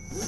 Pagiku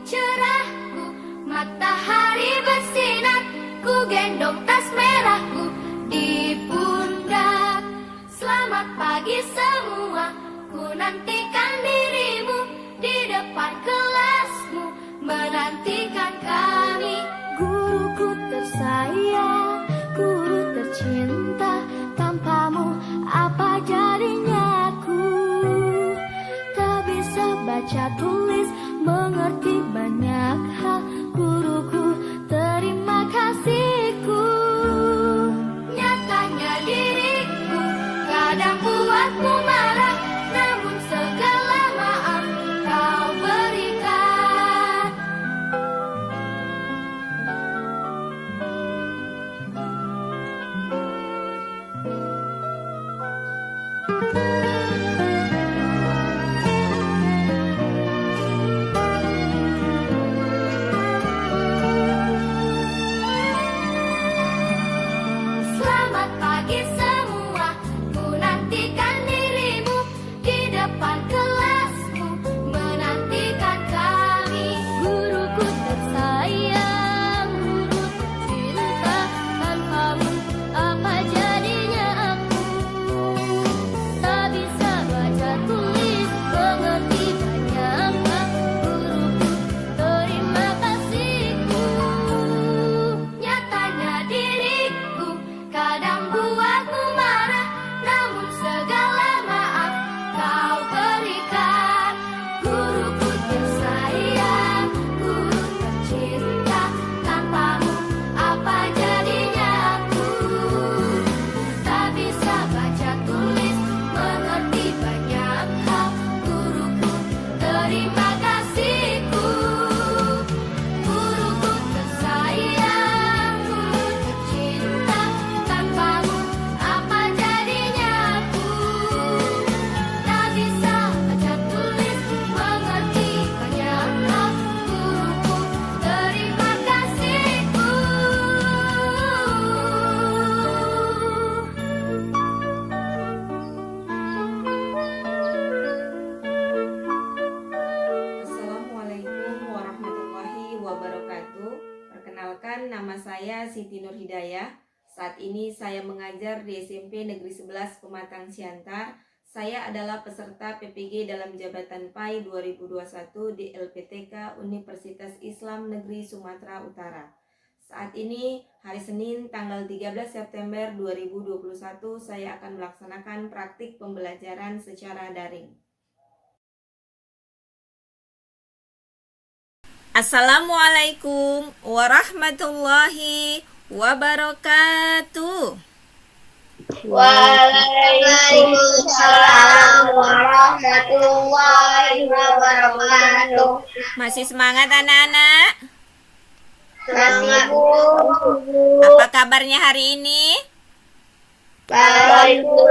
cerahku, matahari bersinar, ku gendong tas merahku di pundak. Selamat pagi semua, ku nantikan dirimu di depan kelasmu, menantikan kami. Guruku tersayang, guru tercinta, tanpamu apa jadinya aku? Tak bisa baca tulis, mengerti banyak hal, guruku, terima kasihku. Nyatanya diriku kadang buatmu marah, namun segala maaf kau berikan. Selamat pagi semua, ku nantikan dirimu di depan kelasmu, menantikan kami. Guruku tersayang, guru tercinta, tanpamu apa jadinya aku? Tak bisa baca tulis, mengerti banyak hal, guruku, terima kasihku. Nyatanya diriku kadang buatmu marah, namun segala maaf kau berikan. Guruku tersayang, guru tercinta, tanpamu apa jadinya aku? Tak bisa baca tulis, mengerti banyak hal, guruku, terima kasihku. Guruku tersayang, guru tercinta, tanpamu apa jadinya aku? Tak bisa baca tulis, mengerti banyak hal, guruku, terima kasihku. Assalamualaikum warahmatullahi wabarakatuh. Perkenalkan, nama saya Siti Nur Hidayah. Saat ini saya mengajar di SMP Negeri 11 Pematang Siantar. Saya adalah peserta PPG dalam Jabatan PAI 2021 di LPTK Universitas Islam Negeri Sumatera Utara. Saat ini hari Senin tanggal 13 September 2021 saya akan melaksanakan praktik pembelajaran secara daring. Assalamualaikum warahmatullahi wabarakatuh. Waalaikumsalam warahmatullahi wabarakatuh. Masih semangat anak-anak? Masih, Bu. Apa kabarnya hari ini? Baik, Bu.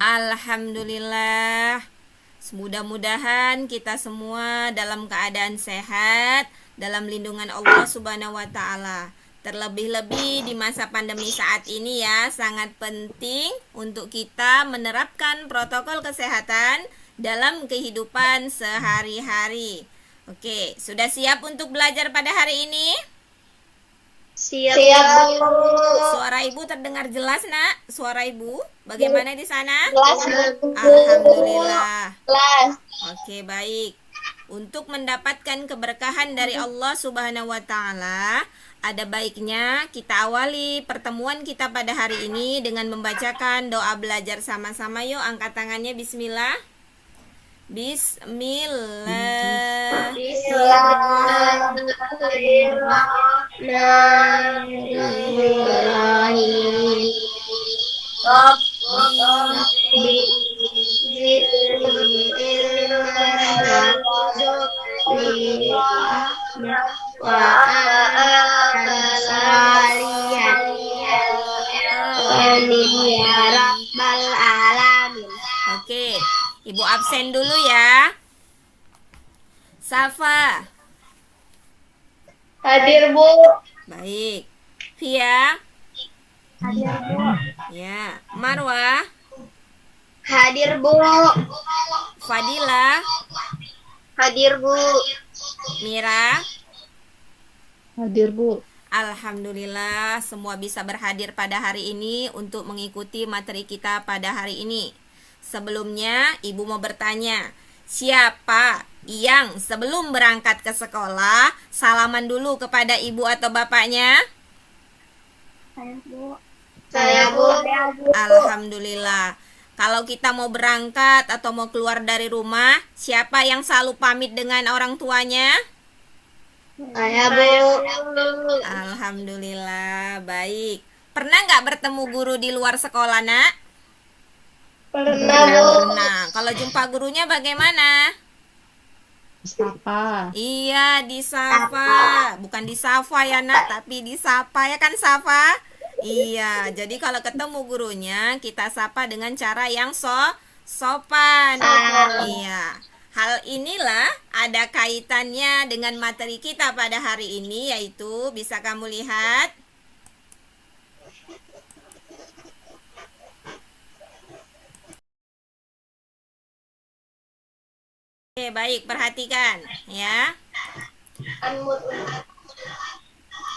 Alhamdulillah. Mudah-mudahan kita semua dalam keadaan sehat, dalam lindungan Allah Subhanahu wa Ta'ala. Terlebih-lebih di masa pandemi saat ini ya, sangat penting untuk kita menerapkan protokol kesehatan dalam kehidupan sehari-hari. Oke, sudah siap untuk belajar pada hari ini? Siap, Bu. Suara ibu terdengar jelas, Nak? Suara ibu bagaimana di sana? Kelas, Bu. Alhamdulillah. Kelas. Oke, baik. Untuk mendapatkan keberkahan dari Allah Subhanahu wa Ta'ala, ada baiknya kita awali pertemuan kita pada hari ini dengan membacakan doa belajar sama-sama. Yuk, angkat tangannya. Bismillah. Bismillah. Oke, Ibu absen dulu ya. Safa. Hadir, Bu. Baik. Via. Hadir, Bu. Ya. Marwah. Hadir, Bu. Fadila. Hadir, Bu. Mira. Hadir, Bu. Alhamdulillah semua bisa berhadir pada hari ini untuk mengikuti materi kita pada hari ini. Sebelumnya Ibu mau bertanya, siapa yang sebelum berangkat ke sekolah salaman dulu kepada ibu atau bapaknya? Saya, Bu. Alhamdulillah. Kalau kita mau berangkat atau mau keluar dari rumah, siapa yang selalu pamit dengan orang tuanya? Saya, Bu. Alhamdulillah, baik. Pernah nggak bertemu guru di luar sekolah, Nak? Pernah, Bu. Pernah. Kalau jumpa gurunya bagaimana? Sapa. Iya, disapa. Bukan disapa ya, Nak, tapi disapa ya kan, Safa? Iya, jadi kalau ketemu gurunya, kita sapa dengan cara yang sopan. Iya. Hal inilah ada kaitannya dengan materi kita pada hari ini, yaitu bisa kamu lihat. Oke, baik, perhatikan ya.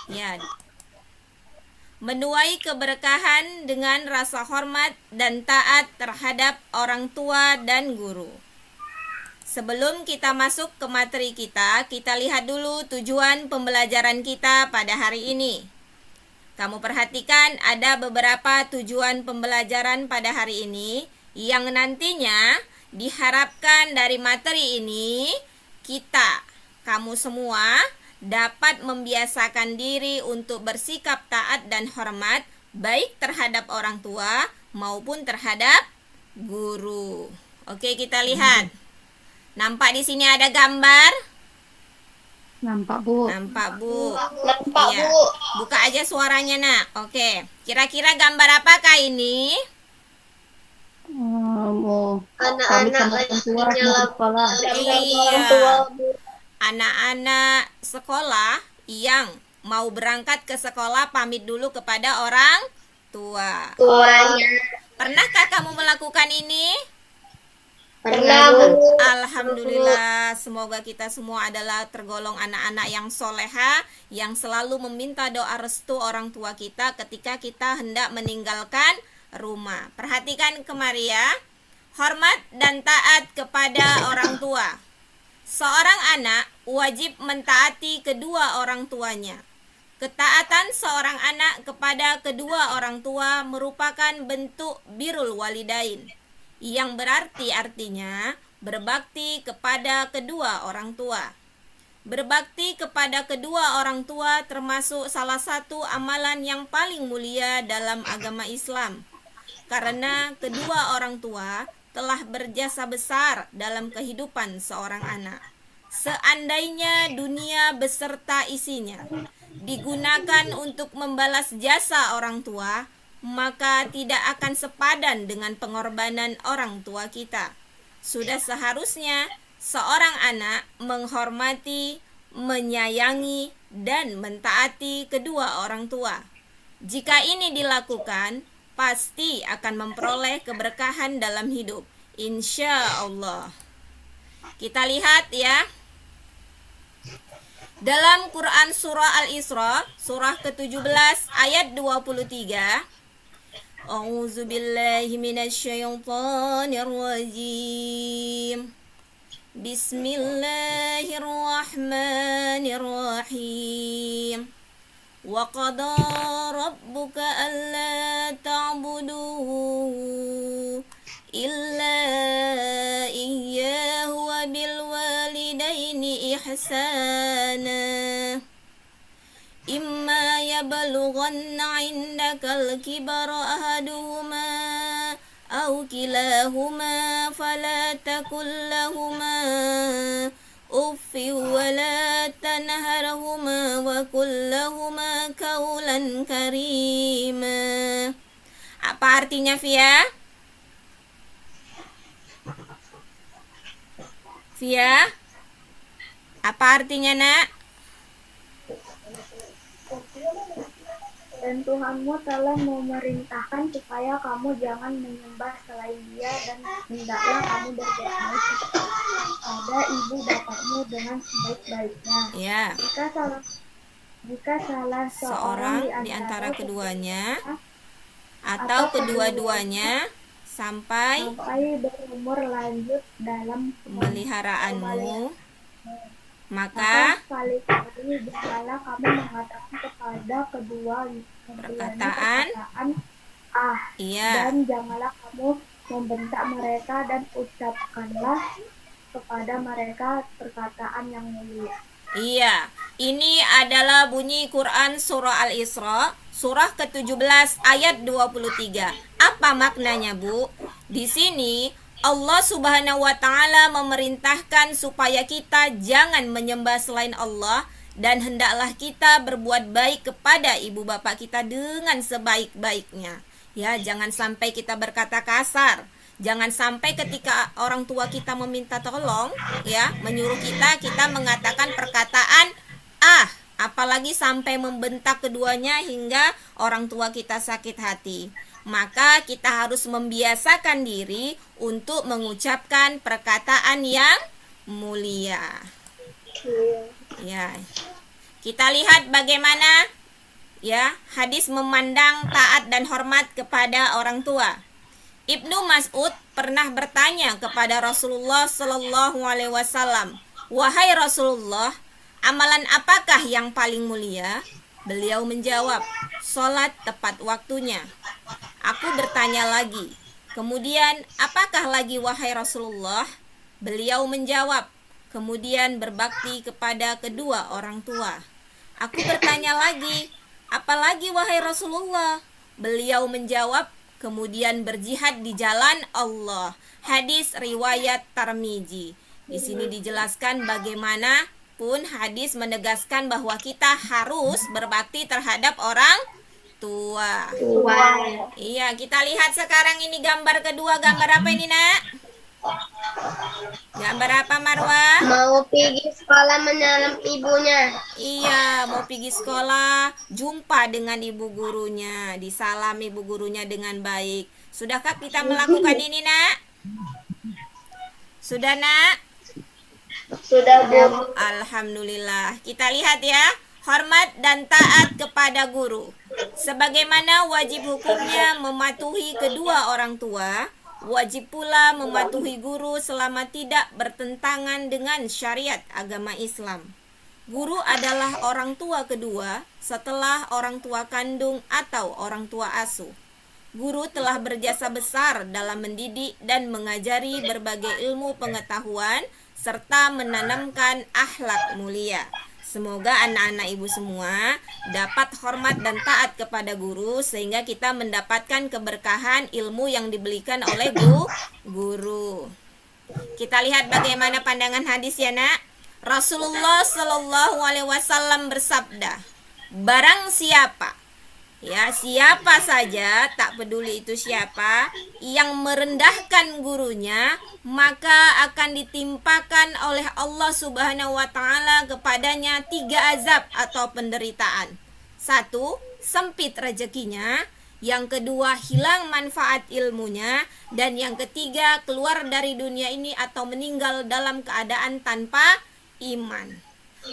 Ya. Menuai keberkahan dengan rasa hormat dan taat terhadap orang tua dan guru. Sebelum kita masuk ke materi kita lihat dulu tujuan pembelajaran kita pada hari ini. Kamu perhatikan ada beberapa tujuan pembelajaran pada hari ini yang nantinya diharapkan dari materi ini kamu semua dapat membiasakan diri untuk bersikap taat dan hormat baik terhadap orang tua maupun terhadap guru. Oke, kita lihat. Nampak di sini ada gambar? Nampak, Bu. Nampak, Bu. Nampak, Iya. Bu. Buka aja suaranya, Nak. Oke. Kira-kira gambar apakah ini? Oh, kami Anak-anak sama orang tua lagi sama kepala. Iya. tua, Bu. Anak-anak sekolah yang mau berangkat ke sekolah pamit dulu kepada orang tua. Tuanya. Pernahkah kamu melakukan ini? Pernah, Bu. Alhamdulillah, semoga kita semua adalah tergolong anak-anak yang soleha, yang selalu meminta doa restu orang tua kita ketika kita hendak meninggalkan rumah. Perhatikan kemari ya. Hormat dan taat kepada orang tua. Seorang anak wajib mentaati kedua orang tuanya. Ketaatan seorang anak kepada kedua orang tua merupakan bentuk birrul walidain, yang berarti artinya berbakti kepada kedua orang tua. Berbakti kepada kedua orang tua termasuk salah satu amalan yang paling mulia dalam agama Islam, karena kedua orang tua telah berjasa besar dalam kehidupan seorang anak. Seandainya dunia beserta isinya digunakan untuk membalas jasa orang tua, maka tidak akan sepadan dengan pengorbanan orang tua kita. Sudah seharusnya seorang anak menghormati, menyayangi, dan mentaati kedua orang tua. Jika ini dilakukan, pasti akan memperoleh keberkahan dalam hidup, insya Allah. Kita lihat ya. Dalam Quran surah Al-Isra, surah ke-17 ayat 23. A'udzu billahi minasyaitonir rajim. Bismillahirrahmanirrahim. Wa qada rabbuka alla ta'budu illa iyyahu wa bil walidaini ihsana. إما يبلغن عندك الكبر أحدهما أو كلاهما فلا تقل لهما أف ولا تنهرهما وقل لهما قولا كريما. Apa artinya, Via? Via? Apa artinya, Nak? Dan Tuhanmu telah memerintahkan supaya kamu jangan menyembah selain Dia, dan hendaklah kamu berbuat baik kepada ibu bapakmu dengan sebaik-baiknya. Ya, Jika salah seorang di antara keduanya atau kedua-duanya sampai berumur lanjut dalam pemeliharaanmu, maka maka sekali-kali janganlah kamu mengatakan kepada kedua perkataan iya, dan janganlah kamu membentak mereka, dan ucapkanlah kepada mereka perkataan yang mulia. iya. Ini adalah bunyi Quran surah Al-Isra, surah ke-17 ayat 23. Apa maknanya, Bu? Di sini Allah Subhanahu wa taala memerintahkan supaya kita jangan menyembah selain Allah, dan hendaklah kita berbuat baik kepada ibu bapak kita dengan sebaik-baiknya. Ya, jangan sampai kita berkata kasar. Jangan sampai ketika orang tua kita meminta tolong, ya, menyuruh kita mengatakan perkataan apalagi sampai membentak keduanya hingga orang tua kita sakit hati. Maka kita harus membiasakan diri untuk mengucapkan perkataan yang mulia. Ya. Kita lihat bagaimana ya hadis memandang taat dan hormat kepada orang tua. Ibnu Mas'ud pernah bertanya kepada Rasulullah Shallallahu Alaihi Wasallam, "Wahai Rasulullah, amalan apakah yang paling mulia?" Beliau menjawab, "Sholat tepat waktunya." Aku bertanya lagi, "Kemudian apakah lagi wahai Rasulullah?" Beliau menjawab, "Kemudian berbakti kepada kedua orang tua." Aku bertanya lagi, "Apalagi wahai Rasulullah?" Beliau menjawab, "Kemudian berjihad di jalan Allah." Hadis riwayat Tirmizi. Di sini dijelaskan bagaimana pun hadis menegaskan bahwa kita harus berbakti terhadap orang tua. Iya, kita lihat sekarang ini gambar kedua. Gambar apa ini, Nak? Gambar apa, Marwah? Mau pergi sekolah menyalam ibunya. Iya, mau pergi sekolah, jumpa dengan ibu gurunya, disalam ibu gurunya dengan baik. Sudahkah kita melakukan ini, Nak? Sudah, Nak? Sudah, Bu. Alhamdulillah. Kita lihat ya, hormat dan taat kepada guru. Sebagaimana wajib hukumnya mematuhi kedua orang tua, wajib pula mematuhi guru selama tidak bertentangan dengan syariat agama Islam. Guru adalah orang tua kedua setelah orang tua kandung atau orang tua asuh. Guru telah berjasa besar dalam mendidik dan mengajari berbagai ilmu pengetahuan serta menanamkan akhlak mulia. Semoga anak-anak ibu semua dapat hormat dan taat kepada guru sehingga kita mendapatkan keberkahan ilmu yang diberikan oleh guru. Kita lihat bagaimana pandangan hadis ya, Nak. Rasulullah Shallallahu Alaihi Wasallam bersabda, "Barang siapa siapa saja, tak peduli itu siapa, yang merendahkan gurunya, maka akan ditimpakan oleh Allah Subhanahu wa taala kepadanya 3 azab atau penderitaan. 1, sempit rezekinya, yang kedua hilang manfaat ilmunya, dan yang ketiga keluar dari dunia ini atau meninggal dalam keadaan tanpa iman."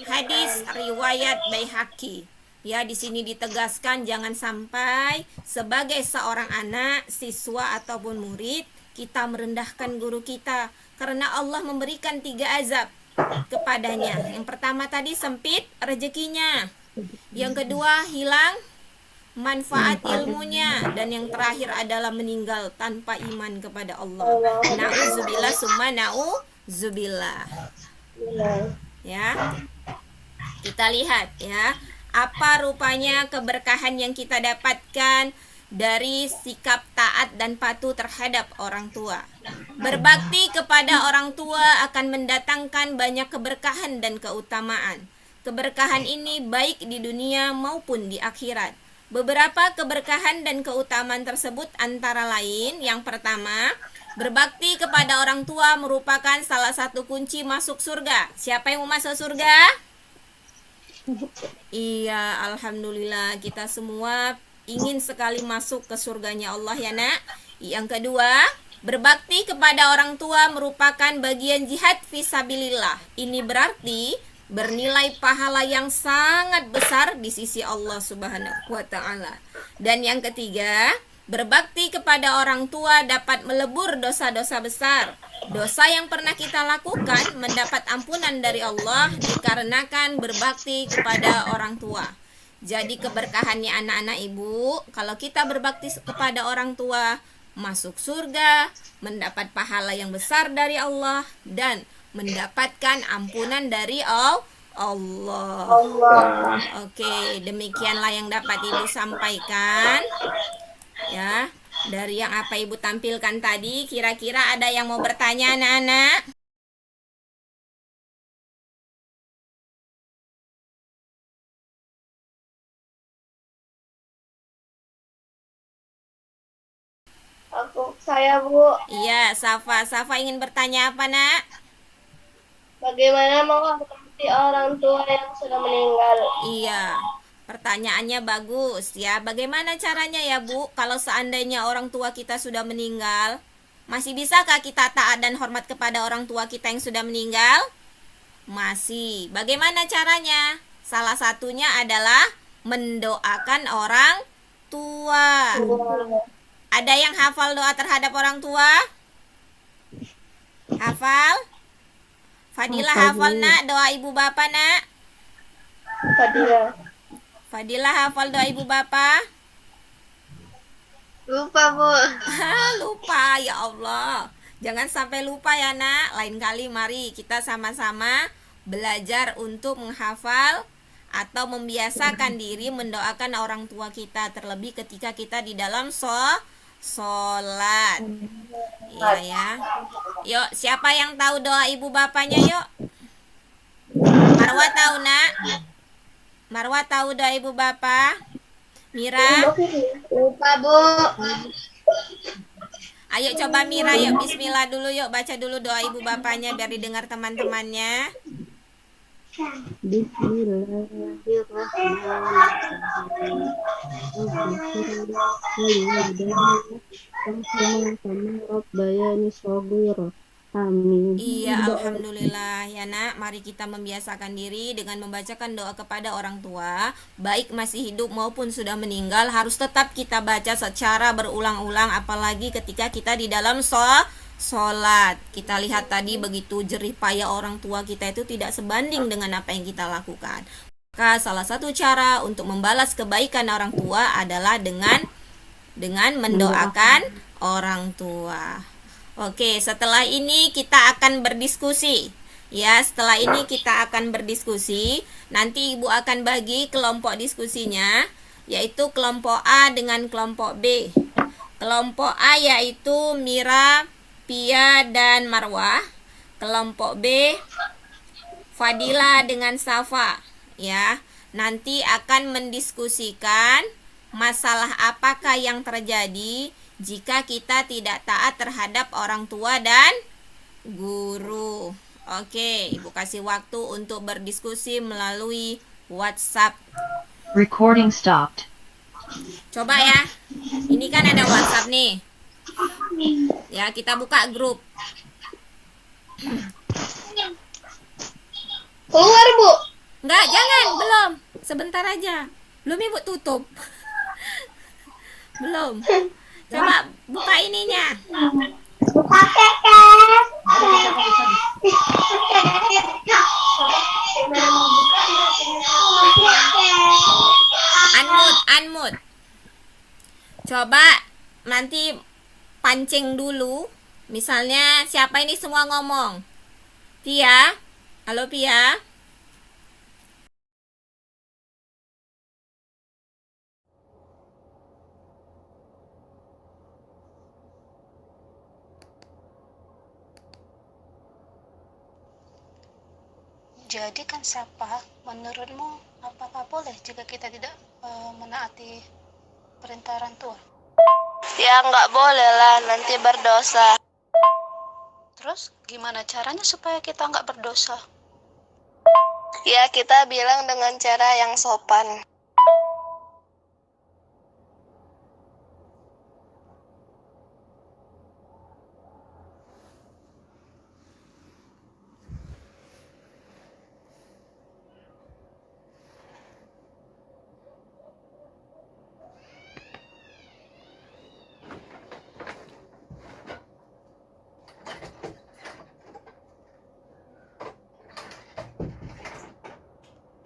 Hadis riwayat Baihaqi. Ya, di sini ditegaskan jangan sampai sebagai seorang anak, siswa ataupun murid kita merendahkan guru kita, karena Allah memberikan 3 azab kepadanya. Yang pertama tadi sempit rezekinya, yang kedua hilang manfaat ilmunya, dan yang terakhir adalah meninggal tanpa iman kepada Allah. Na'udzubillah summa na'udzubillah. Ya, kita lihat ya, apa rupanya keberkahan yang kita dapatkan dari sikap taat dan patuh terhadap orang tua. Berbakti kepada orang tua akan mendatangkan banyak keberkahan dan keutamaan. Keberkahan ini baik di dunia maupun di akhirat. Beberapa keberkahan dan keutamaan tersebut antara lain, yang pertama, Berbakti kepada orang tua merupakan salah satu kunci masuk surga. Siapa yang mau masuk surga? Iya, alhamdulillah kita semua ingin sekali masuk ke surganya Allah ya nak. Yang kedua, berbakti kepada orang tua merupakan bagian jihad fisabilillah. Ini berarti bernilai pahala yang sangat besar di sisi Allah Subhanahu wa taala. Dan yang ketiga, berbakti kepada orang tua dapat melebur dosa-dosa besar. Dosa yang pernah kita lakukan mendapat ampunan dari Allah dikarenakan berbakti kepada orang tua. Jadi keberkahannya anak-anak ibu, kalau kita berbakti kepada orang tua, masuk surga, mendapat pahala yang besar dari Allah, dan mendapatkan ampunan dari Allah. Oke, demikianlah yang dapat ibu sampaikan. Ya, dari yang apa ibu tampilkan tadi, kira-kira ada yang mau bertanya anak-anak? Saya Bu, Iya, Safa ingin bertanya apa nak? bagaimana menghormati orang tua yang sudah meninggal? Iya, pertanyaannya bagus ya. Bagaimana caranya ya Bu, kalau seandainya orang tua kita sudah meninggal, masih bisakah kita taat dan hormat kepada orang tua kita yang sudah meninggal? Masih. Bagaimana caranya? Salah satunya adalah mendoakan orang tua. Ada yang hafal doa terhadap orang tua? Hafal? Fadilah hafal nak doa ibu bapak nak? Fadilah hafal doa ibu bapak? Lupa Bu. Lupa ya Allah. Jangan sampai lupa ya nak. Lain kali mari kita sama-sama belajar untuk menghafal atau membiasakan diri mendoakan orang tua kita, terlebih ketika kita di dalam sholat. Iya ya. Yuk, siapa yang tahu doa ibu bapaknya yuk? Marwa tahu nak? Marwa tahu doa ibu bapak? Mira? Lupa Bu. Ayo coba Mira yuk, bismillah dulu yuk, baca dulu doa ibu bapaknya biar didengar teman-temannya. Amin. Iya, alhamdulillah ya nak. Mari kita membiasakan diri dengan membacakan doa kepada orang tua, baik masih hidup maupun sudah meninggal, harus tetap kita baca secara berulang-ulang, apalagi ketika kita di dalam sholat. Kita lihat tadi begitu jerih payah orang tua kita itu tidak sebanding dengan apa yang kita lakukan. Maka salah satu cara untuk membalas kebaikan orang tua adalah dengan mendoakan orang tua. Oke, setelah ini kita akan berdiskusi. Ya, setelah ini kita akan berdiskusi. Nanti Ibu akan bagi kelompok diskusinya, yaitu kelompok A dengan kelompok B. Kelompok A yaitu Mira, Pia, dan Marwah. Kelompok B, Fadila dengan Safa. Ya, nanti akan mendiskusikan masalah apakah yang terjadi jika kita tidak taat terhadap orang tua dan guru. Oke, Ibu kasih waktu untuk berdiskusi melalui WhatsApp. Recording stopped. Coba ya. Ini kan ada WhatsApp nih. Ya, kita buka grup. Keluar Bu. Enggak, jangan, belum. Sebentar aja. Belum Ibu tutup. Belum. Coba buka ininya. Buka keke. Unmute. Coba nanti pancing dulu. Misalnya siapa ini semua ngomong? Pia? Halo Pia? Jadi kan Sapa, menurutmu apakah boleh jika kita tidak menaati perintah orang tua? Ya nggak boleh lah, nanti berdosa. Terus gimana caranya supaya kita nggak berdosa? Ya, kita bilang dengan cara yang sopan.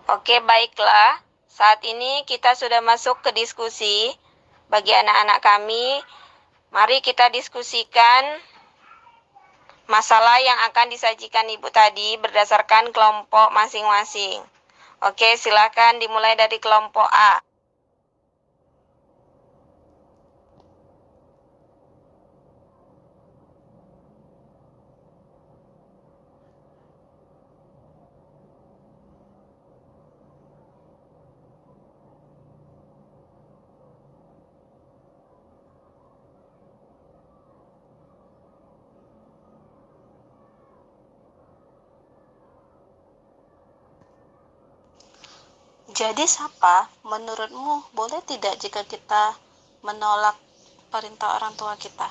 Oke, baiklah. Saat ini kita sudah masuk ke diskusi. Bagi anak-anak kami, mari kita diskusikan masalah yang akan disajikan Ibu tadi berdasarkan kelompok masing-masing. Oke, silakan dimulai dari kelompok A. Jadi Sapa, menurutmu boleh tidak jika kita menolak perintah orang tua kita?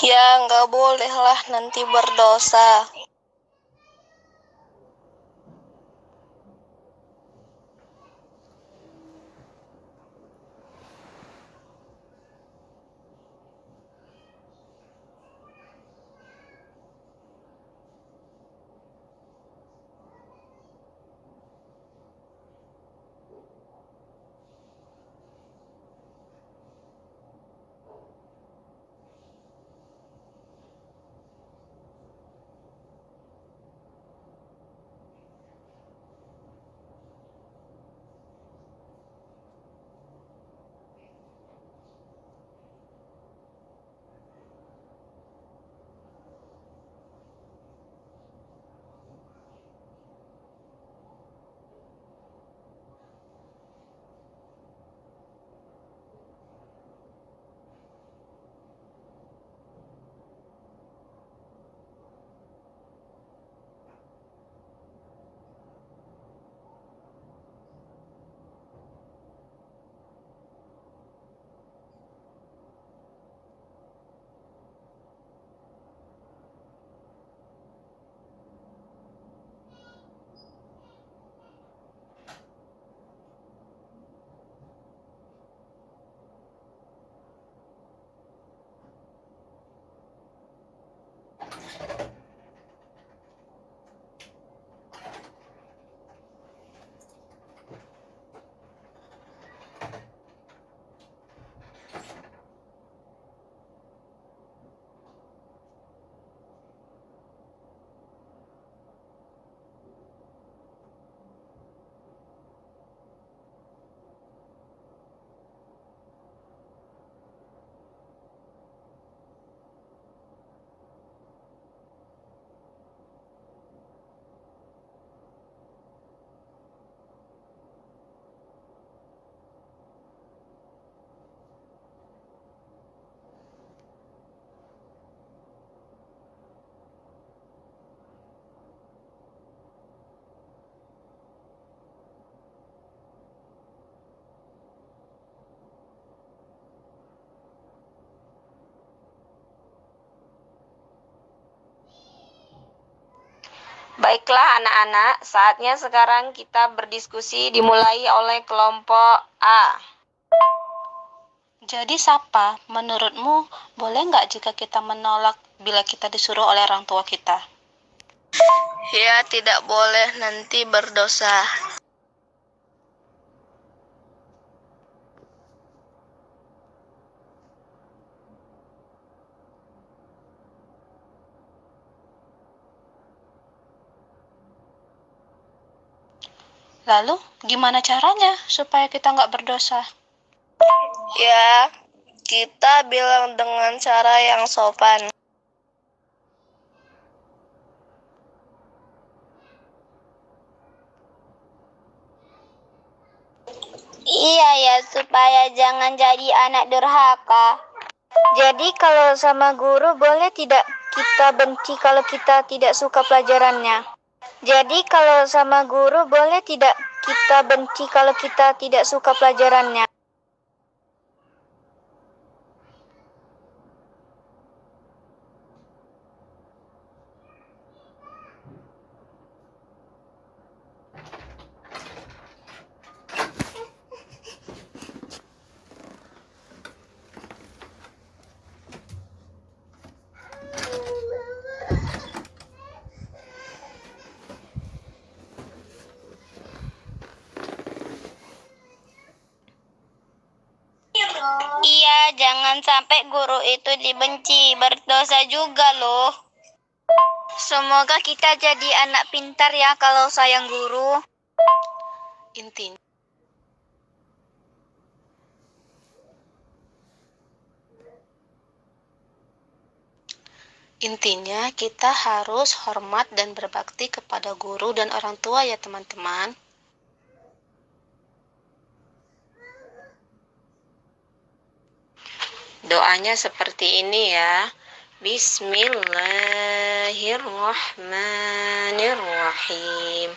Ya, nggak boleh lah, nanti berdosa. Baiklah anak-anak, saatnya sekarang kita berdiskusi dimulai oleh kelompok A. Jadi Sapa, menurutmu boleh nggak jika kita menolak bila kita disuruh oleh orang tua kita? Ya, tidak boleh, nanti berdosa. Lalu, gimana caranya supaya kita nggak berdosa? Ya, kita bilang dengan cara yang sopan. supaya jangan jadi anak durhaka. Jadi kalau sama guru boleh tidak kita benci kalau kita tidak suka pelajarannya. Jadi kalau sama guru boleh tidak kita benci kalau kita tidak suka pelajarannya. Iya, jangan sampai guru itu dibenci, berdosa juga loh. Semoga kita jadi anak pintar ya kalau sayang guru. Intinya Intinya kita harus hormat dan berbakti kepada guru dan orang tua ya teman-teman. Doanya seperti ini ya. Bismillahirrahmanirrahim.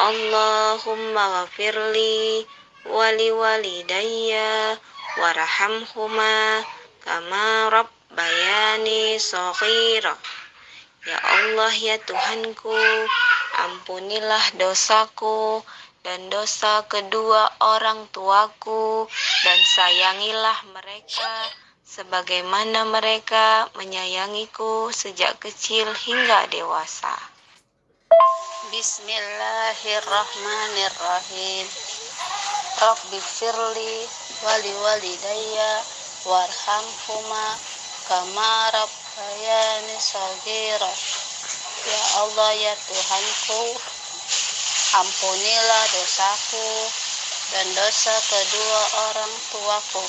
Allahumma ghafirli wali walidayya warhamhuma kama rabbayani shaghira. Ya Allah ya Tuhanku, ampunilah dosaku dan dosa kedua orang tuaku, dan sayangilah mereka sebagaimana mereka menyayangiku sejak kecil hingga dewasa. Bismillahirrahmanirrahim. Rabbi firli wali walidayya warhamhuma kama rabbayani shaghira. Ya Allah ya Tuhanku, ampunilah dosaku dan dosa kedua orang tuaku,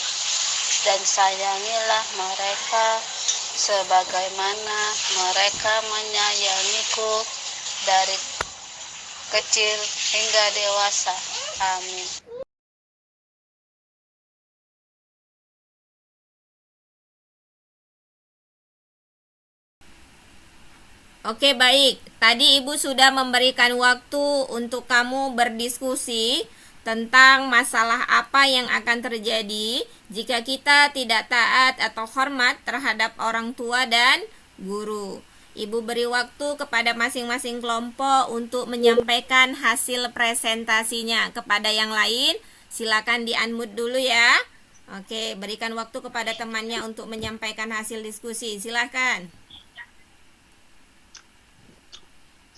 dan sayangilah mereka sebagaimana mereka menyayangiku dari kecil hingga dewasa. Amin. Oke, baik. Tadi Ibu sudah memberikan waktu untuk kamu berdiskusi tentang masalah apa yang akan terjadi jika kita tidak taat atau hormat terhadap orang tua dan guru. Ibu beri waktu kepada masing-masing kelompok untuk menyampaikan hasil presentasinya kepada yang lain. Silakan di-unmute dulu ya. Oke, berikan waktu kepada temannya untuk menyampaikan hasil diskusi. Silakan.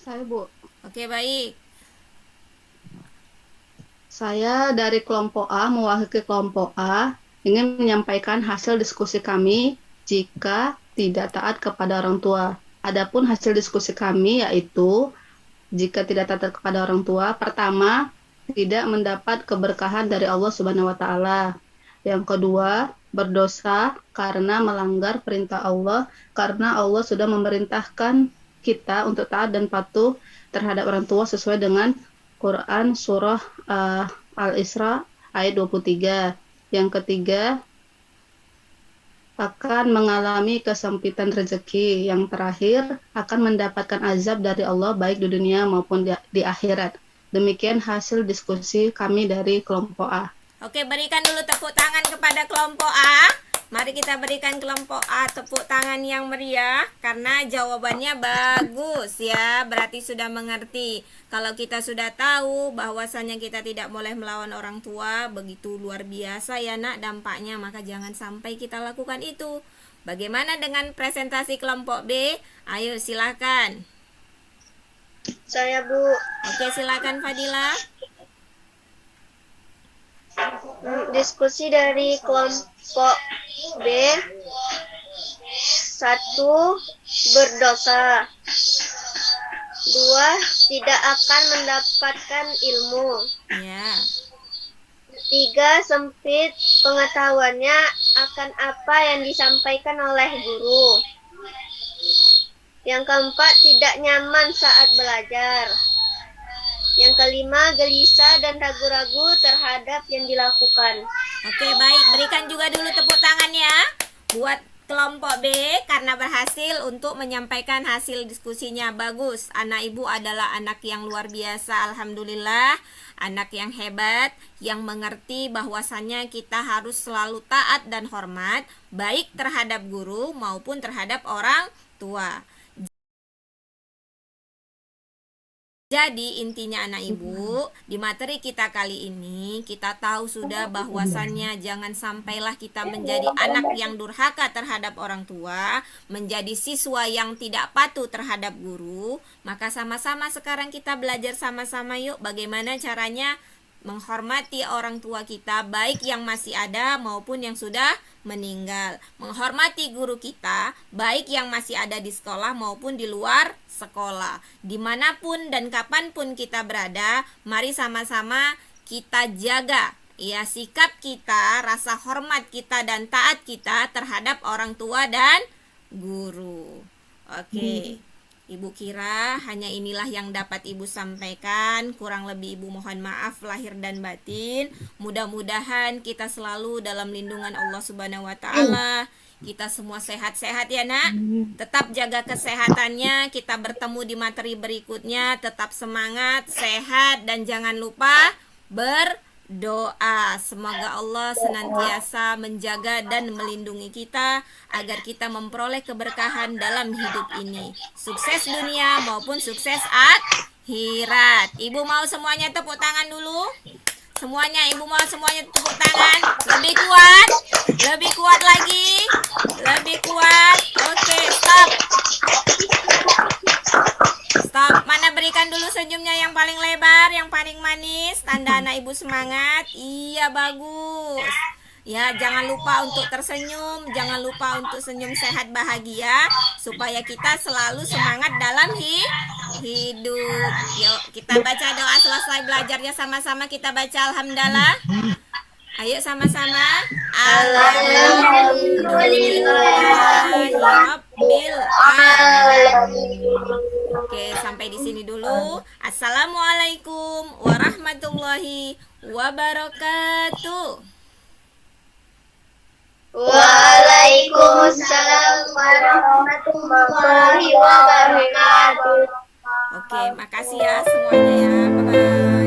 Saya, Bu. Oke, baik. Saya dari kelompok A, mewakili kelompok A, ingin menyampaikan hasil diskusi kami jika tidak taat kepada orang tua. Adapun hasil diskusi kami yaitu, jika tidak taat kepada orang tua, pertama, tidak mendapat keberkahan dari Allah Subhanahu wa Ta'ala. Yang kedua, berdosa karena melanggar perintah Allah, karena Allah sudah memerintahkan kita untuk taat dan patuh terhadap orang tua sesuai dengan Quran surah Al-Isra ayat 23. Yang ketiga, akan mengalami kesempitan rezeki. Yang terakhir, akan mendapatkan azab dari Allah baik di dunia maupun di akhirat. Demikian hasil diskusi kami dari kelompok A. Oke, berikan dulu tepuk tangan kepada kelompok A. Mari kita berikan kelompok A tepuk tangan yang meriah karena jawabannya bagus ya. Berarti sudah mengerti. Kalau kita sudah tahu bahwasanya kita tidak boleh melawan orang tua, begitu luar biasa ya nak dampaknya, maka jangan sampai kita lakukan itu. Bagaimana dengan presentasi kelompok B? Ayo silakan. Saya, Bu. Oke, silakan Fadila. Diskusi dari kelompok B. 1. Berdosa. 2. Tidak akan mendapatkan ilmu. Ya. 3. Sempit pengetahuannya akan apa yang disampaikan oleh guru. Yang keempat, tidak nyaman saat belajar. Yang kelima, gelisah dan ragu-ragu terhadap yang dilakukan. Oke, baik. Berikan juga dulu tepuk tangan ya buat kelompok B karena berhasil untuk menyampaikan hasil diskusinya. Bagus. Anak ibu adalah anak yang luar biasa. Alhamdulillah. Anak yang hebat, yang mengerti bahwasannya kita harus selalu taat dan hormat, baik terhadap guru maupun terhadap orang tua. Jadi intinya anak ibu, di materi kita kali ini kita tahu sudah bahwasannya jangan sampailah kita menjadi anak yang durhaka terhadap orang tua, menjadi siswa yang tidak patuh terhadap guru. Maka sama-sama sekarang kita belajar sama-sama yuk bagaimana caranya menghormati orang tua kita, baik yang masih ada maupun yang sudah meninggal. Menghormati guru kita, baik yang masih ada di sekolah maupun di luar sekolah. Dimanapun dan kapanpun kita berada, mari sama-sama kita jaga ya sikap kita, rasa hormat kita dan taat kita terhadap orang tua dan guru. Oke. Ibu kira hanya inilah yang dapat ibu sampaikan. Kurang lebih ibu mohon maaf lahir dan batin. Mudah-mudahan kita selalu dalam lindungan Allah Subhanahu wa taala. Kita semua sehat-sehat ya nak. Tetap jaga kesehatannya. Kita bertemu di materi berikutnya. Tetap semangat, sehat, dan jangan lupa berdoa. Semoga Allah senantiasa menjaga dan melindungi kita agar kita memperoleh keberkahan dalam hidup ini. Sukses dunia maupun sukses akhirat. Ibu mau semuanya tepuk tangan dulu. Semuanya, ibu mau semuanya tepuk tangan. Lebih kuat. Lebih kuat lagi. Lebih kuat. Oke, stop. Stop. Mana berikan dulu senyumnya yang paling lebar, yang paling manis. Tanda anak ibu semangat. Iya, bagus. Ya, jangan lupa untuk tersenyum, jangan lupa untuk senyum sehat bahagia supaya kita selalu semangat dalam hidup. Yuk, kita baca doa selesai belajarnya sama-sama, kita baca alhamdulillah. Ayo sama-sama. Alhamdulillahirabbil alamin. Oke, sampai di sini dulu. Assalamualaikum warahmatullahi wabarakatuh. Waalaikumsalam warahmatullahi wabarakatuh. Oke, makasih ya semuanya ya. Bye-bye.